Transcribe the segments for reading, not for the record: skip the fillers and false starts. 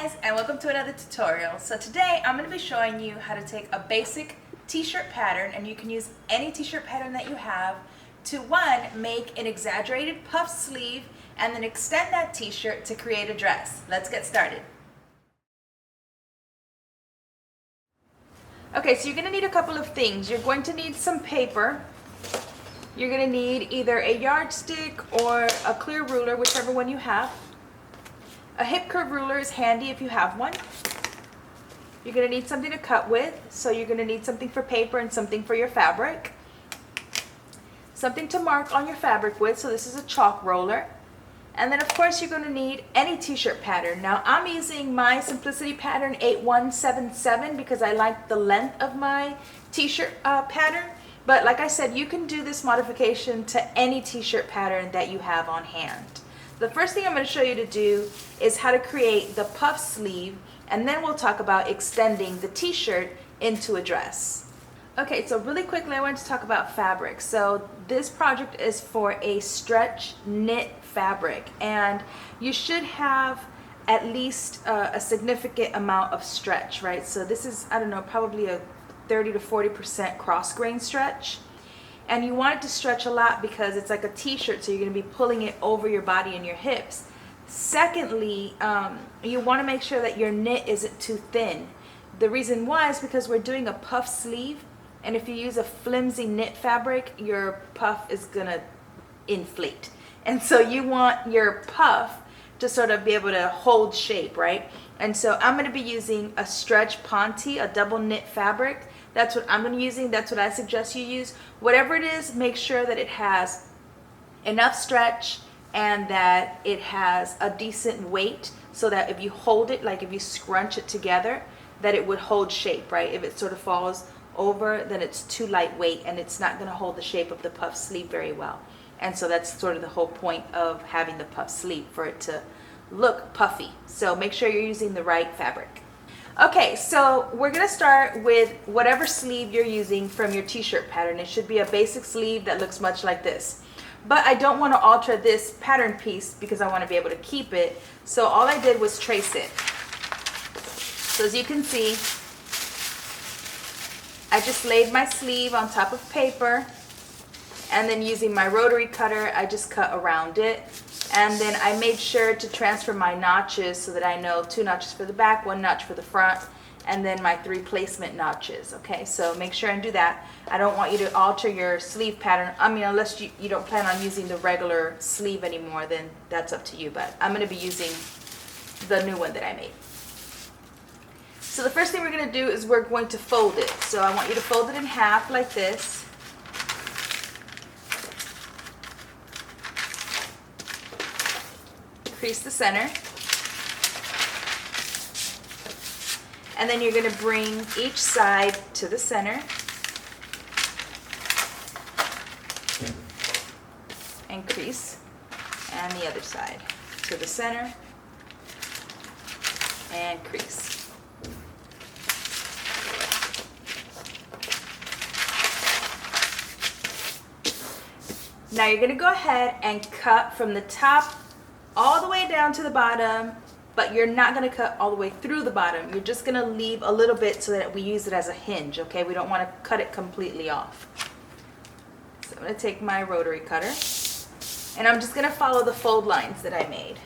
guys, and welcome to another tutorial. So today I'm going to be showing you how to take a basic t-shirt pattern, and you can use any t-shirt pattern that you have to make an exaggerated puff sleeve and then extend that t-shirt to create a dress. Let's get started. Okay, so you're going to need a couple of things. You're going to need some paper. You're going to need either a yardstick or a clear ruler, whichever one you have. A hip curve ruler is handy if you have one. You're going to need something to cut with, so you're going to need something for paper and something for your fabric. Something to mark on your fabric with, so this is a chalk roller. And then of course you're going to need any t-shirt pattern. Now I'm using my Simplicity pattern 8177 because I like the length of my t-shirt pattern. But like I said, you can do this modification to any t-shirt pattern that you have on hand. The first thing I'm going to show you to do is how to create the puff sleeve, and then we'll talk about extending the t-shirt into a dress. Okay, so really quickly I want to talk about fabric. So this project is for a stretch knit fabric, and you should have at least a significant amount of stretch, right? So this is, I don't know, probably a 30 to 40% cross grain stretch. And you want it to stretch a lot because it's like a t-shirt, so you're going to be pulling it over your body and your hips. Secondly, you want to make sure that your knit isn't too thin. The reason why is because we're doing a puff sleeve, and if you use a flimsy knit fabric, your puff is going to inflate. And so you want your puff to sort of be able to hold shape, right? And so I'm going to be using a stretch ponte, a double knit fabric. That's what I'm going to be using. That's what I suggest you use. Whatever it is, make sure that it has enough stretch and that it has a decent weight, so that if you hold it, like if you scrunch it together, that it would hold shape, right? If it sort of falls over, then it's too lightweight and it's not going to hold the shape of the puff sleeve very well. And so that's sort of the whole point of having the puff sleeve, for it to look puffy. So make sure you're using the right fabric. Okay, so we're going to start with whatever sleeve you're using from your t-shirt pattern. It should be a basic sleeve that looks much like this. But I don't want to alter this pattern piece because I want to be able to keep it. So all I did was trace it. So as you can see, I just laid my sleeve on top of paper, and then using my rotary cutter, I just cut around it. And then I made sure to transfer my notches so that I know 2 notches for the back, 1 notch for the front, and then my 3 placement notches. Okay, so make sure and do that. I don't want you to alter your sleeve pattern. I mean, unless you don't plan on using the regular sleeve anymore, then that's up to you. But I'm going to be using the new one that I made. So the first thing we're going to do is we're going to fold it. So I want you to fold it in half like this. Crease the center, and then you're going to bring each side to the center and crease, and the other side to the center and crease. Now you're going to go ahead and cut from the top all the way down to the bottom, but you're not going to cut all the way through the bottom. You're just going to leave a little bit so that we use it as a hinge, okay? We don't want to cut it completely off. So I'm going to take my rotary cutter, and I'm just going to follow the fold lines that I made.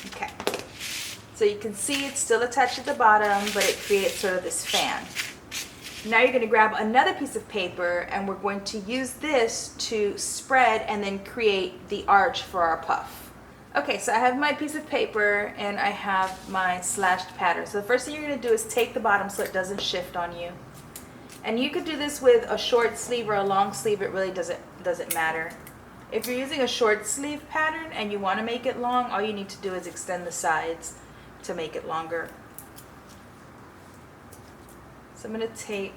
Okay. So you can see it's still attached at the bottom, but it creates sort of this fan. Now you're going to grab another piece of paper, and we're going to use this to spread and then create the arch for our puff. Okay, so I have my piece of paper and I have my slashed pattern. So the first thing you're going to do is take the bottom so it doesn't shift on you. And you could do this with a short sleeve or a long sleeve. It really doesn't matter. If you're using a short sleeve pattern and you want to make it long, all you need to do is extend the sides to make it longer. So I'm going to take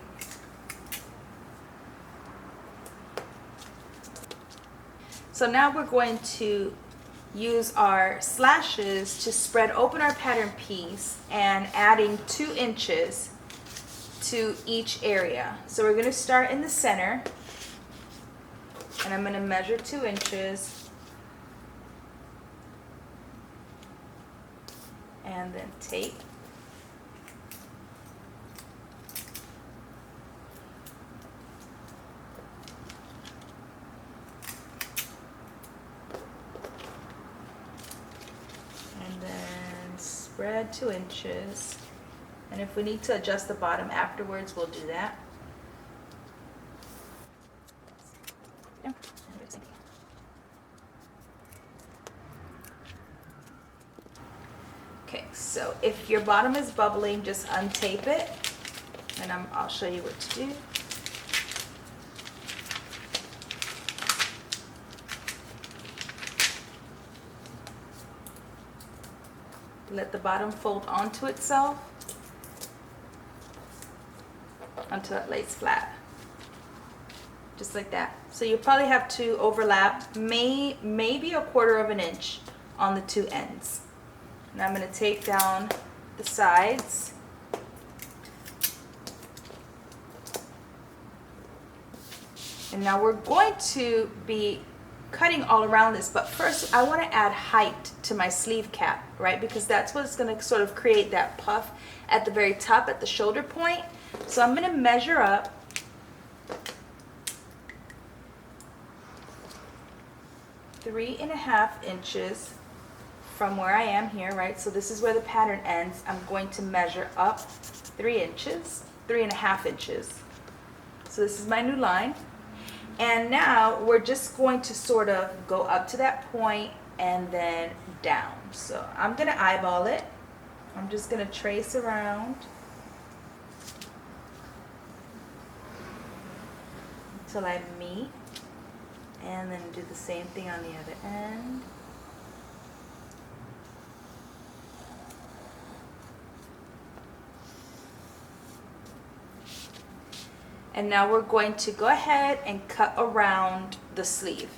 now we're going to use our slashes to spread open our pattern piece, and adding 2 inches to each area. So we're going to start in the center, and I'm going to measure 2 inches, and then tape. And then spread 2 inches. And if we need to adjust the bottom afterwards, we'll do that. Okay, so if your bottom is bubbling, just untape it, and I'll show you what to do. Let the bottom fold onto itself until it lays flat, just like that. So you probably have to overlap maybe 1/4 inch on the 2 ends. And I'm going to tape down the sides. And now we're going to be cutting all around this, but first I want to add height to my sleeve cap, right? Because that's what's going to sort of create that puff at the very top at the shoulder point. So I'm going to measure up three and a half inches from where I am here, right? So this is where the pattern ends. I'm going to measure up 3 inches, 3.5 inches. So this is my new line. And now we're just going to sort of go up to that point and then down. So I'm going to eyeball it. I'm just going to trace around until I meet, and then do the same thing on the other end. And now we're going to go ahead and cut around the sleeve.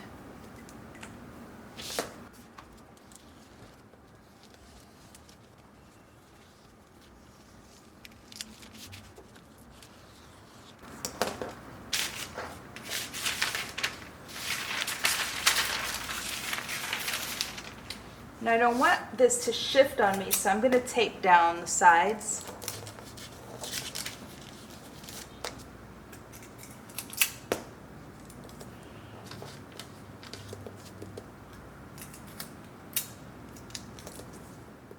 Now I don't want this to shift on me, so I'm going to tape down the sides.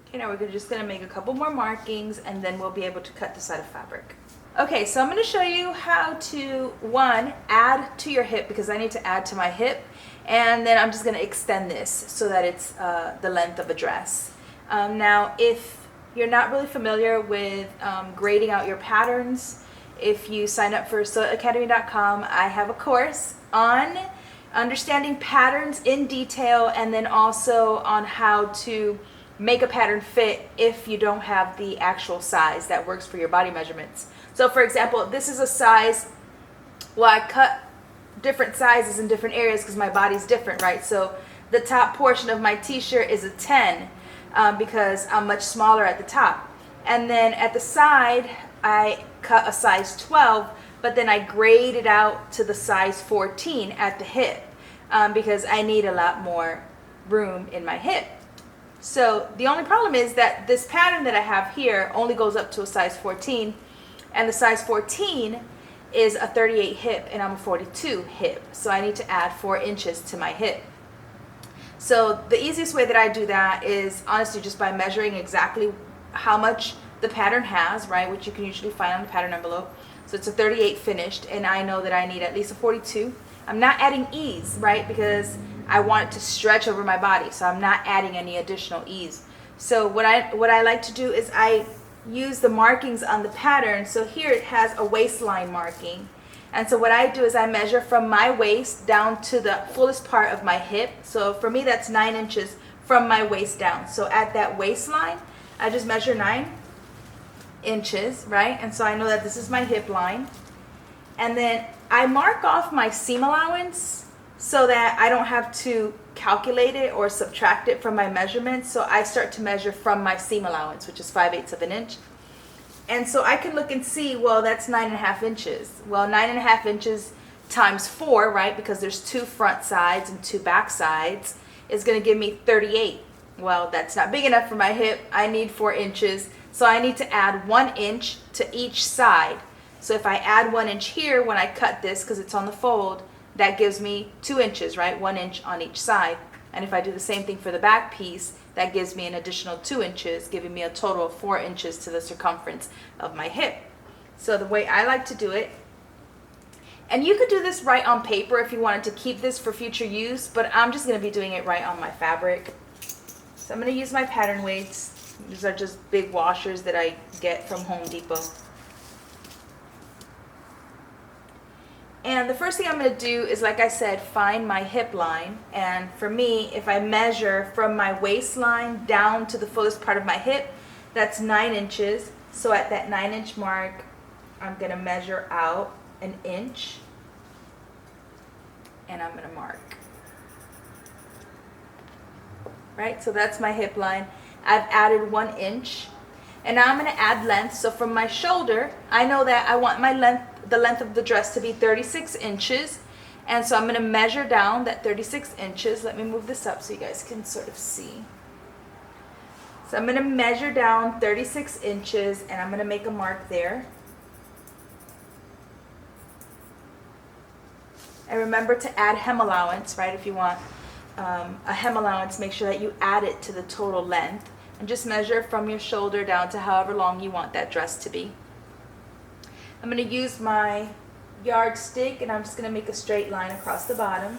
Okay, now we're just going to make a couple more markings, and then we'll be able to cut the side of fabric. Okay, so I'm going to show you how to, one, add to your hip, because I need to add to my hip, and then I'm just going to extend this so that it's the length of a dress. Now, if you're not really familiar with grading out your patterns, if you sign up for sewacademy.com, I have a course on understanding patterns in detail, and then also on how to make a pattern fit if you don't have the actual size that works for your body measurements. So for example, this is a size, well, I cut different sizes in different areas because my body's different, right? So the top portion of my t-shirt is a 10 because I'm much smaller at the top. And then at the side, I cut a size 12, but then I grade it out to the size 14 at the hip because I need a lot more room in my hip. So the only problem is that this pattern that I have here only goes up to a size 14, and the size 14 is a 38 hip and I'm a 42 hip. So I need to add 4 inches to my hip. So the easiest way that I do that is honestly just by measuring exactly how much the pattern has, right, which you can usually find on the pattern envelope. So it's a 38 finished, and I know that I need at least a 42. I'm not adding ease, right, because I want it to stretch over my body, so I'm not adding any additional ease. So what I like to do is I use the markings on the pattern. So here it has a waistline marking, and so what I do is I measure from my waist down to the fullest part of my hip. So for me that's 9 inches from my waist down. So at that waistline I just measure 9 inches, right? And so I know that this is my hip line, and then I mark off my seam allowance so that I don't have to calculate it or subtract it from my measurements. So I start to measure from my seam allowance, which is 5/8 of an inch. And so I can look and see, well, that's 9.5 inches. Well, 9.5 inches times 4, right? Because there's 2 front sides and 2 back sides, is going to give me 38. Well, that's not big enough for my hip. I need 4 inches. So I need to add 1 inch to each side. So if I add 1 inch here when I cut this, because it's on the fold, that gives me 2 inches, right? 1 inch on each side. And if I do the same thing for the back piece, that gives me an additional 2 inches, giving me a total of 4 inches to the circumference of my hip. So the way I like to do it, and you could do this right on paper if you wanted to keep this for future use, but I'm just going to be doing it right on my fabric. So I'm going to use my pattern weights. These are just big washers that I get from Home Depot. And the first thing I'm going to do is, like I said, find my hip line. And for me, if I measure from my waistline down to the fullest part of my hip, that's 9 inches. So at that 9-inch mark, I'm going to measure out 1 inch. And I'm going to mark. Right? So that's my hip line. I've added 1 inch. And now I'm going to add length. So from my shoulder, I know that I want my length, the length of the dress, to be 36 inches. And so I'm going to measure down that 36 inches. Let me move this up so you guys can sort of see. So I'm going to measure down 36 inches and I'm going to make a mark there. And remember to add hem allowance, right? If you want a hem allowance, make sure that you add it to the total length. And just measure from your shoulder down to however long you want that dress to be. I'm going to use my yardstick and I'm just going to make a straight line across the bottom.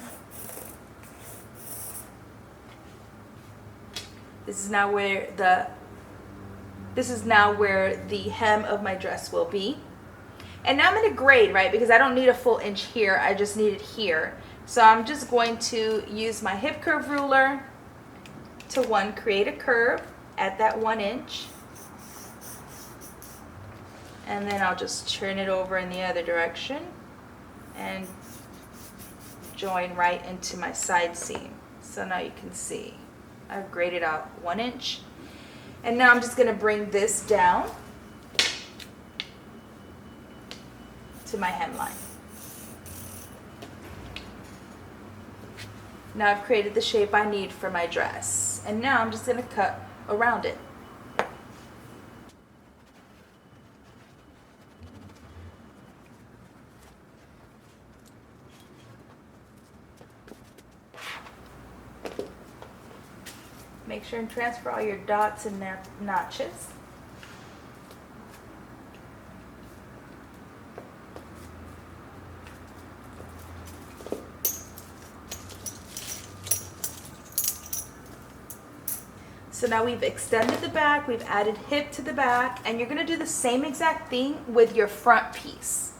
This is now where the hem of my dress will be. And now I'm going to grade, right? Because I don't need a full inch here. I just need it here. So I'm just going to use my hip curve ruler to create a curve at that 1 inch. And then I'll just turn it over in the other direction and join right into my side seam. So now you can see I've graded out 1 inch. And now I'm just going to bring this down to my hemline. Now I've created the shape I need for my dress. And now I'm just going to cut around it. Make sure and transfer all your dots and notches. So now we've extended the back, we've added hip to the back, and you're going to do the same exact thing with your front piece.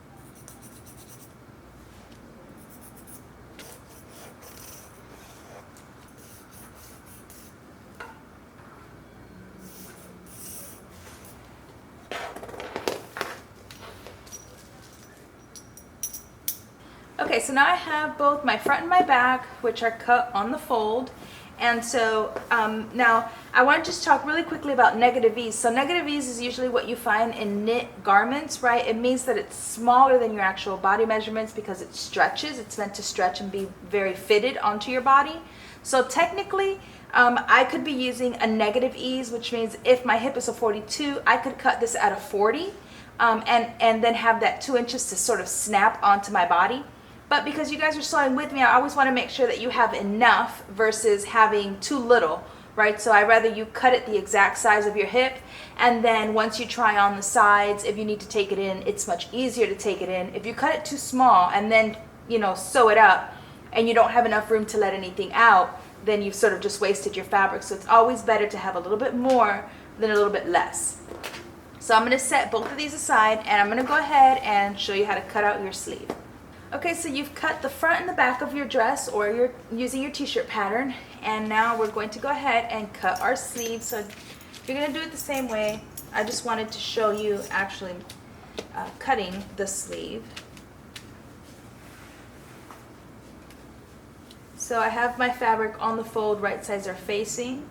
Okay, so now I have both my front and my back, which are cut on the fold. And so now I want to just talk really quickly about negative ease. So negative ease is usually what you find in knit garments, right? It means that it's smaller than your actual body measurements because it stretches. It's meant to stretch and be very fitted onto your body. So technically, I could be using a negative ease, which means if my hip is a 42, I could cut this at a 40 and then have that 2 inches to sort of snap onto my body. But because you guys are sewing with me, I always want to make sure that you have enough versus having too little, right? So I'd rather you cut it the exact size of your hip, and then once you try on the sides, if you need to take it in, it's much easier to take it in. If you cut it too small and then, sew it up and you don't have enough room to let anything out, then you've sort of just wasted your fabric. So it's always better to have a little bit more than a little bit less. So I'm going to set both of these aside and I'm going to go ahead and show you how to cut out your sleeve. Okay, so you've cut the front and the back of your dress, or you're using your t-shirt pattern, and now we're going to go ahead and cut our sleeve. So you're going to do it the same way. I just wanted to show you actually cutting the sleeve. So I have my fabric on the fold, right sides are facing.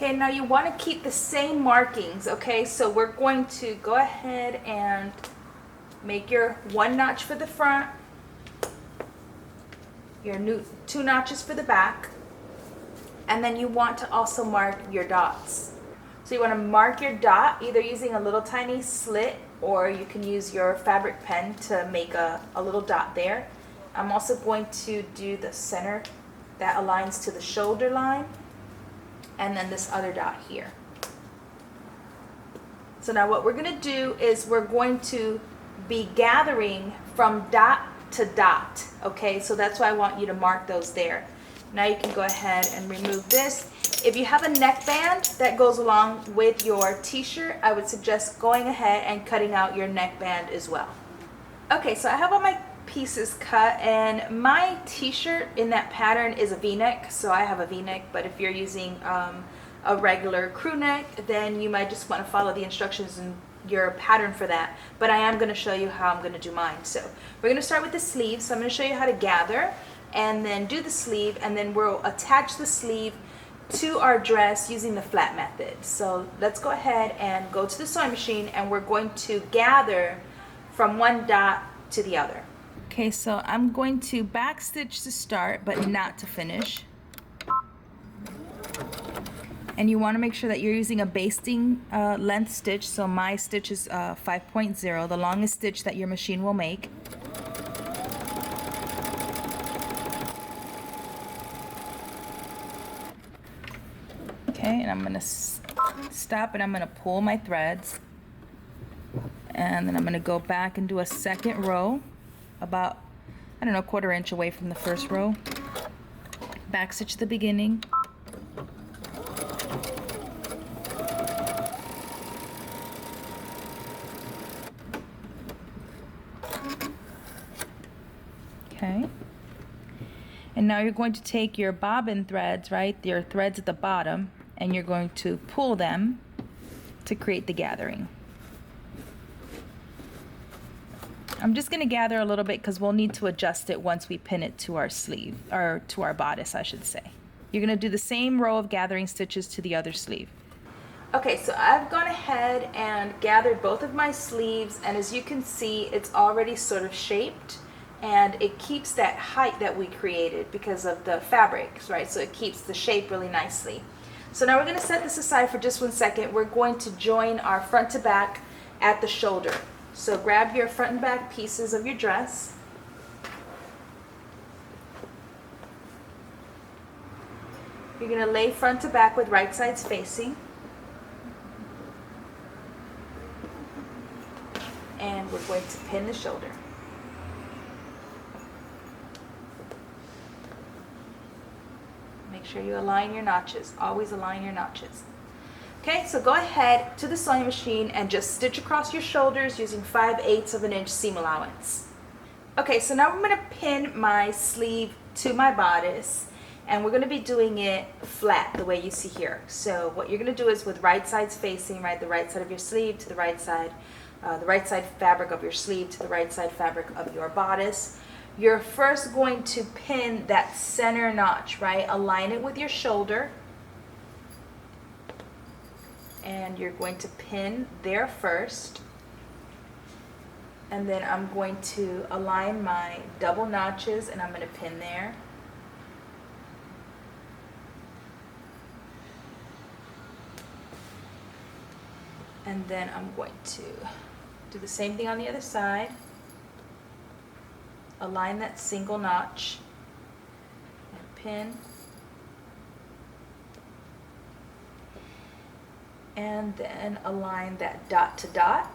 Okay, now you want to keep the same markings, okay? So we're going to go ahead and make your 1 notch for the front, your 2 notches for the back, and then you want to also mark your dots. So you want to mark your dot either using a little tiny slit, or you can use your fabric pen to make a little dot there. I'm also going to do the center that aligns to the shoulder line, and then this other dot here. So now what we're going to do is we're going to be gathering from dot to dot, okay? So that's why I want you to mark those there. Now you can go ahead and remove this. If you have a neckband that goes along with your t-shirt, I would suggest going ahead and cutting out your neckband as well. Okay, so I have all my pieces cut, and my t-shirt in that pattern is a v-neck, so I have a v-neck, but if you're using a regular crew neck, then you might just want to follow the instructions in your pattern for that, but I am going to show you how I'm going to do mine. So we're going to start with the sleeve. So I'm going to show you how to gather and then do the sleeve, and then we'll attach the sleeve to our dress using the flat method. So let's go ahead and go to the sewing machine, and we're going to gather from one dot to the other. Okay, so I'm going to back stitch to start, but not to finish. And you want to make sure that you're using a basting length stitch. So my stitch is 5.0, the longest stitch that your machine will make. Okay, and I'm going to stop, and I'm going to pull my threads. And then I'm going to go back and do a second row, about, I don't know, 1/4 inch away from the first row. Back stitch at the beginning. Okay. And now you're going to take your bobbin threads, right, your threads at the bottom, and you're going to pull them to create the gathering. I'm just going to gather a little bit because we'll need to adjust it once we pin it to our sleeve, or to our bodice, I should say. You're going to do the same row of gathering stitches to the other sleeve. Okay, so I've gone ahead and gathered both of my sleeves, and as you can see, it's already sort of shaped, and it keeps that height that we created because of the fabrics, right? So it keeps the shape really nicely. So now we're going to set this aside for just 1 second. We're going to join our front to back at the shoulder. So grab your front and back pieces of your dress. You're going to lay front to back with right sides facing. And we're going to pin the shoulder. Make sure you align your notches. Always align your notches. Okay, so go ahead to the sewing machine and just stitch across your shoulders using 5/8 of an inch seam allowance. Okay, so now I'm going to pin my sleeve to my bodice, and we're going to be doing it flat the way you see here. So what you're going to do is with right sides facing, right, the right side of your sleeve to the right side fabric of your sleeve to the right side fabric of your bodice. You're first going to pin that center notch, right? Align it with your shoulder. And you're going to pin there first. And then I'm going to align my double notches, and I'm going to pin there. And then I'm going to do the same thing on the other side. Align that single notch and pin. And then align that dot to dot,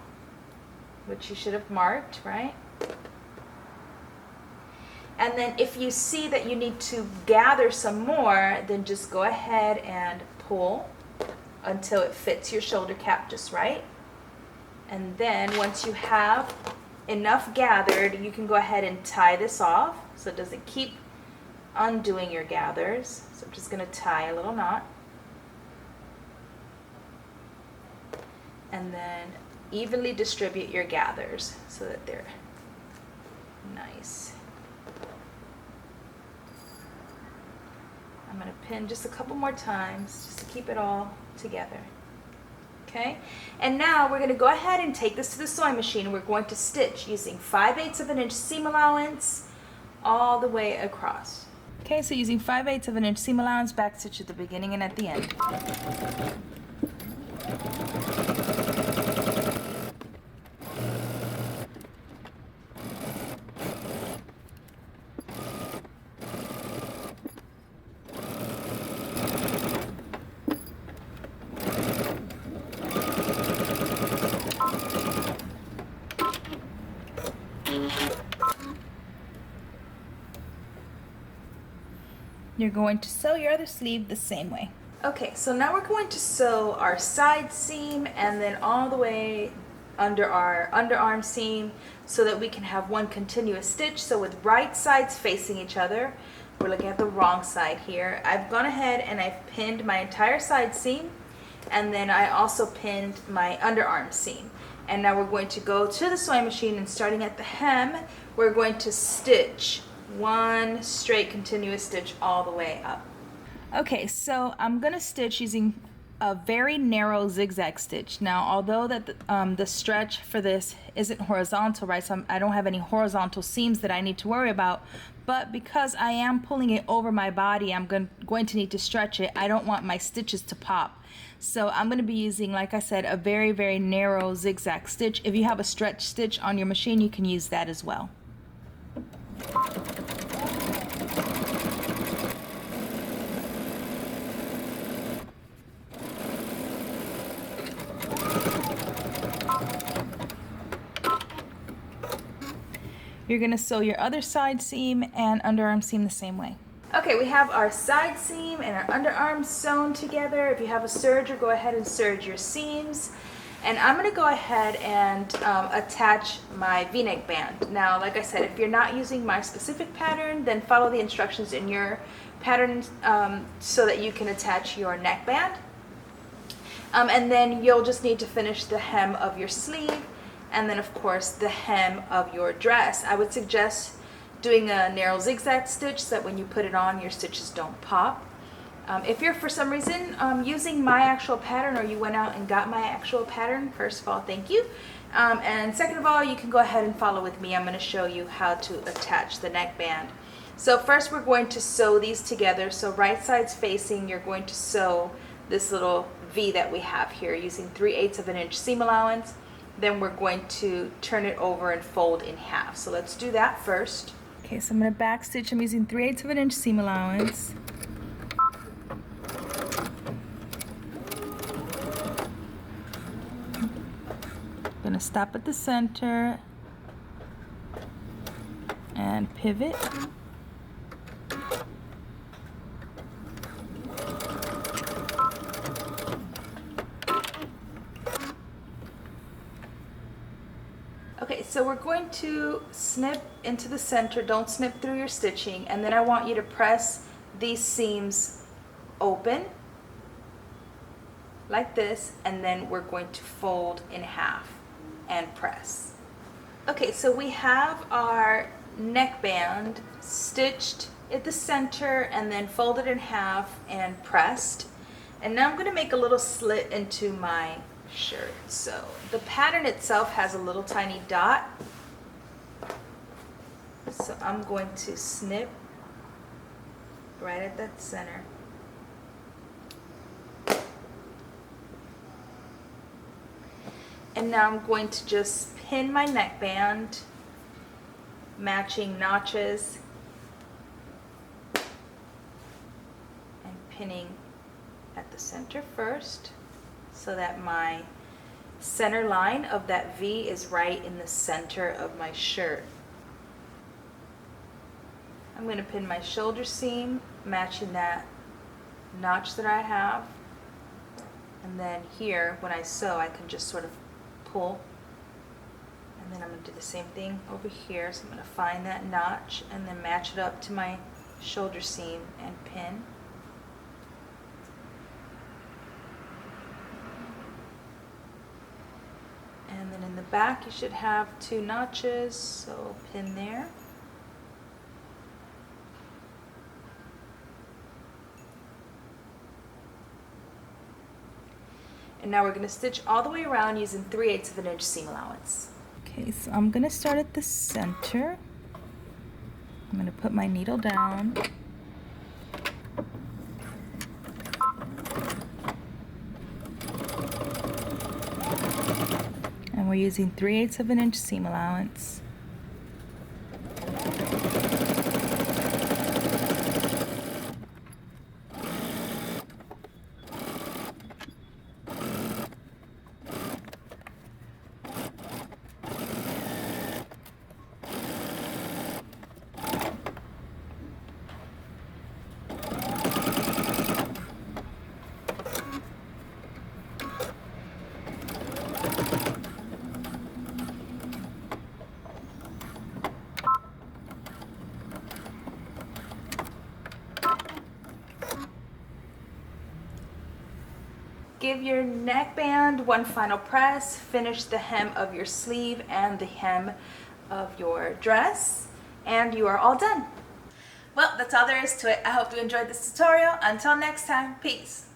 which you should have marked, right? And then if you see that you need to gather some more, then just go ahead and pull until it fits your shoulder cap just right. And then once you have enough gathered, you can go ahead and tie this off so it doesn't keep undoing your gathers. So I'm just going to tie a little knot. And then evenly distribute your gathers so that they're nice. I'm going to pin just a couple more times just to keep it all together. Okay, and now we're going to go ahead and take this to the sewing machine. We're going to stitch using 5/8 of an inch seam allowance all the way across. Okay, so using 5/8 of an inch seam allowance, back stitch at the beginning and at the end. You're going to sew your other sleeve the same way. Okay, so now we're going to sew our side seam and then all the way under our underarm seam so that we can have one continuous stitch. So with right sides facing each other, we're looking at the wrong side here. I've gone ahead and I've pinned my entire side seam, and then I also pinned my underarm seam. And now we're going to go to the sewing machine, and starting at the hem, we're going to stitch one straight continuous stitch all the way up. Okay, so I'm gonna stitch using a very narrow zigzag stitch. Now, although that the stretch for this isn't horizontal, right? So I don't have any horizontal seams that I need to worry about, but because I am pulling it over my body, I'm going to need to stretch it. I don't want my stitches to pop. So I'm going to be using, like I said, a very, very narrow zigzag stitch. If you have a stretch stitch on your machine, you can use that as well. You're going to sew your other side seam and underarm seam the same way. Okay, we have our side seam and our underarm sewn together. If you have a serger, go ahead and serge your seams. And I'm going to go ahead and attach my V-neck band. Now, like I said, if you're not using my specific pattern, then follow the instructions in your pattern so that you can attach your neckband. And then you'll just need to finish the hem of your sleeve, and then of course the hem of your dress. I would suggest doing a narrow zigzag stitch so that when you put it on, your stitches don't pop. If you're for some reason using my actual pattern, or you went out and got my actual pattern, first of all, thank you. And second of all, you can go ahead and follow with me. I'm going to show you how to attach the neckband. So first we're going to sew these together. So right sides facing, you're going to sew this little V that we have here using 3/8 of an inch seam allowance. Then we're going to turn it over and fold in half. So let's do that first. Okay, so I'm going to back stitch. I'm using 3/8 of an inch seam allowance. I'm going to stop at the center and pivot. Okay, so we're going to snip into the center. Don't snip through your stitching. And then I want you to press these seams open like this, and then we're going to fold in half and press. Okay, so we have our neckband stitched at the center and then folded in half and pressed. And now I'm going to make a little slit into my shirt. So the pattern itself has a little tiny dot, so I'm going to snip right at that center. And now I'm going to just pin my neckband, matching notches, and pinning at the center first, so that my center line of that V is right in the center of my shirt. I'm going to pin my shoulder seam, matching that notch that I have. And then here, when I sew, I can just sort of pull. And then I'm going to do the same thing over here. So I'm going to find that notch and then match it up to my shoulder seam and pin. And then in the back you should have 2 notches, so pin there. And now we're going to stitch all the way around using 3/8 of an inch seam allowance. Okay, so I'm going to start at the center. I'm going to put my needle down. And we're using 3/8 of an inch seam allowance. Give your neckband one final press, finish the hem of your sleeve and the hem of your dress, and you are all done. Well, that's all there is to it. I hope you enjoyed this tutorial. Until next time, peace.